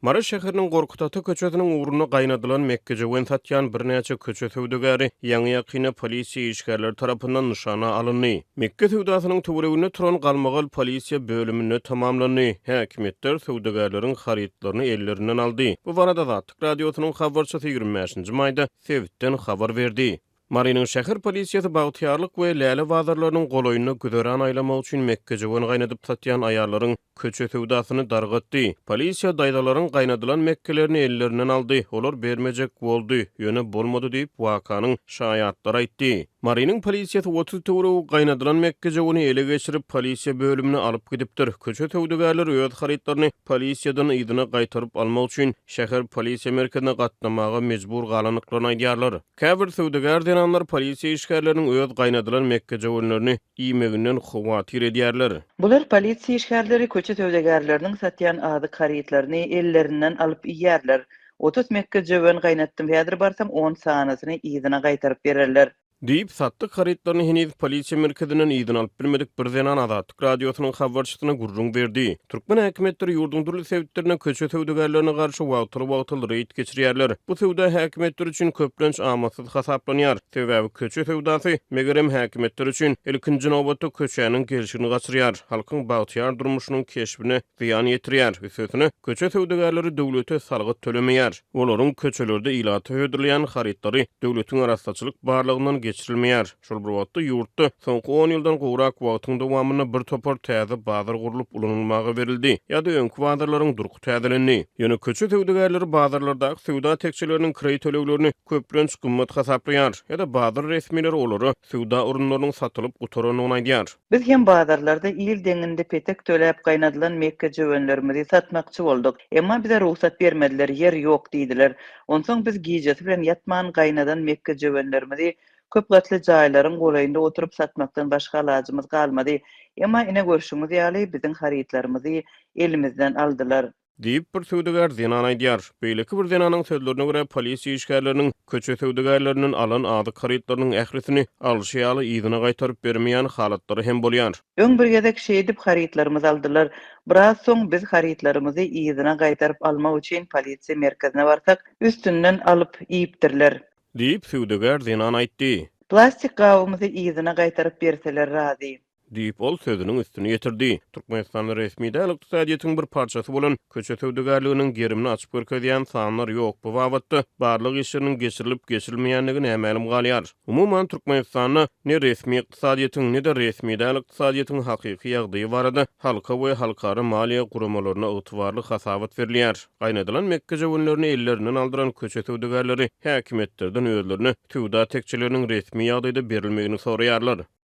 Maraş şäheriniň Gorkutatı köçetiniň uğruna gaýnadylan Mekkejewen satýan birnäçe köçe söwdegäri ýaňy ýakyna polisiýa işgärleri tarapyndan nyşana alyndy. Mekke söwdasynyň töwereginde turan galmagal polisiýa bölümini tamamlandy. Häkimetler söwdegärleriň harytlaryny ellerinden aldy. Bu barada Zatlyk radiosynyň habarçysy 25-nji maýda Sewitden habar berdi. Mariniň şäher polisiýasy bagtýarlyk we läle wazarlarynyň golaýyna güdören aýlamak üçin Mekkejewen gaýnadyp satýan aýallaryň köçe söwdasyny dargatdy. Polisiýa daýdalaryň gaýnadylan mekkelerini ellerinden aldy. Olar bermejek boldy, ýöne bolmady diýip wakanyň şaýatlary aýtdy. Mariniň polisiýasy 30 töwereg gaýnadylan Mekkejeweni ele geçirip polisiýa bölümine alyp gidipdir. Köçe söwdegärleri öz harytlaryny polisiýadan ýygyna gaýtaryp almak üçin şäher polisiýa merkezine gatnamaga mejbur galanyklaryny aýdýarlar. Käbir söwdegär denanlar polisiýa işgärleriniň öz gaýnadylan Mekkejewenlerini iýmeginden howatyr edýärler. Bular polisiýa işgärleri köçe söwdegärleriniň satýan ady harytlaryny ellerinden alyp iýýärler. 30 Mekkejewen gaýnatdym, häzir barsam 10 sanasyny ýygyna gaýtaryp bererler. Diýip satdyk harytlaryny heniz polisiýa merkezinden ýygyň alyp bilmedik bir zenan Zatlyk radiosynyň habarçysyna gurrun berdi. Türkmen häkimetleri ýurdun turly sebäplerine köçe söwdegärlerine garşy wagtyl reýt geçirýärler. Bu söwda häkimetler üçin köplenç amatsız hasaplanýar. Sebäbi köçe söwdasy megerem häkimetler üçin ilkinji nowbatda köçäniň gelişini gaçyrýar, halkyň bagtýar durmuşynyň keşbine ziýan ýetirýär. Üstüne köçe söwdegärleri döwlete salgyt tölemeýär. Olaryň köçelerde ilata hödürleýän harytlary döwletiň arastaçylyk barlygyndan geçirilmeýär. Şol bir wagtda ýurtda soňky 10 ýyldan gowrak wagtyň dowamyna bir topar täze bazar gurulyp ulanylmagy berildi. Ýa-da öňkü bazarlaryň durky täzelendi. Ýöne köçe söwdegärleri bazarlardaky söwda tekçileriniň kredit töleglerini köplenç gymmat hasaplaýar. Ýa-da bazar resmileri olary söwda urunlarynyň satylyp gutaranyny aýdýar. Biz hem bazarlarda ýyl deňinde petek töläp gaýnadylan Mekkejewenlerimizi satmakçy bolduk. Emma bize ruhsat bermediler, yer ýok diýdiler. Onsoň biz giýjesi bilen ýatman gaýnadan Mekkejewenlerimizi köp gatly jaýlaryň golaýynda oturup satmakdan başga ilajymyz galmady. Emma ine görüşüňiz ýaly biziň harytlarymyzy elimizden aldylar. Diýip bir söwdegär zenan aýdýar. Beýleki bir zenanyň sözlerine görä polisiýa işgärleriniň köçe söwdegärleriniň alan ady harytlarynyň ählisini alyşy ýaly ýygyna gaýtaryp bermeýän halatlary hem bolýar. Öň bir gezek şeýdip harytlarymyzy aldylar. Biraz soň biz harytlarymyzy ýygyna gaýtaryp almak üçin polisiýa merkezine barsak, üstünden alyp iýipdirler. Diýip söwdegär zenan aýtdy. Plastik gawymyzy ýygyna gaýtaryp berseler razy. Diýip ol sözüniň üstüne ýetirdi. Türkmenistan resmi däl ykdysadyýetyň bir parçasy bolan köçe söwdegärliginiň gerimini açyp görkezýän sanlar ýok. Bu wagtda barlyk işleriniň geçirilip geçirilmeýänligini ämälim galýar. Umuman Türkmenistanda ne resmi ykdysadyýetyň ne de resmi däl ykdysadyýetyň hakyky ýagdaýy barada halka we halkara maliýe guramalarına ygtybarly hasabat berilýär. Gaýnadylan Mekkejewenlerini ellerinden aldyran köçe söwdegärleri häkimetlerden özlerini söwda tekçileriniň resmi ýagdaýda berilmegini soraýarlar.